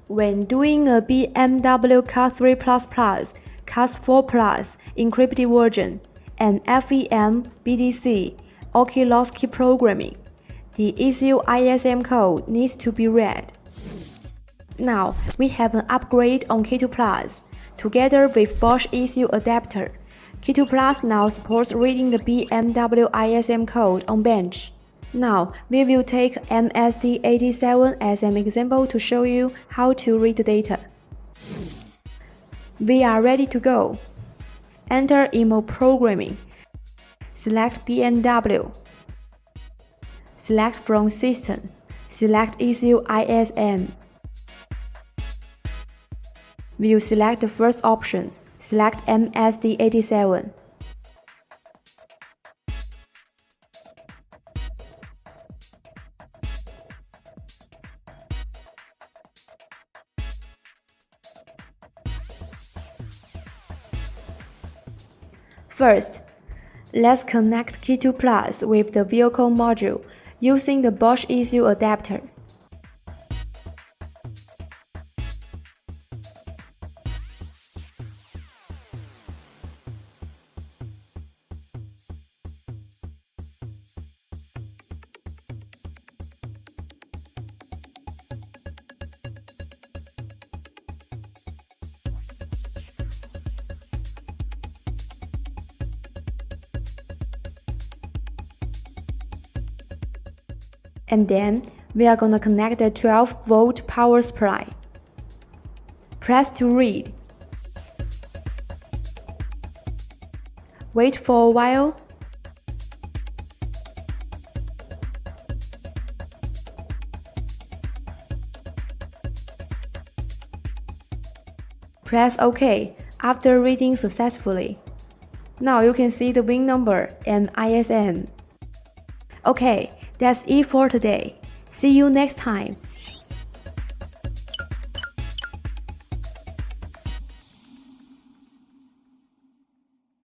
When doing a BMW Car3++, Car4+, encrypted version, and FEM, BDC, or keyless key programming, the ECU ISN code needs to be read. Now, we have an upgrade on K2 Plus. Together with Bosch ECU adapter, K2 Plus now supports reading the BMW ISN code on bench. Now, we will take MSD87 as an example to show you how to read the data. We are ready to go. Enter Emo Programming. Select BMW. Select from System. Select ECU ISN. We will select the first option. Select MSD87. First, let's connect K2 Plus with the vehicle module using the Bosch ECU adapter. And then, we are gonna connect the 12-volt power supply. Press to read. Wait for a while. Press OK after reading successfully. Now you can see the VIN number and ISN. Okay, that's it for today. See you next time.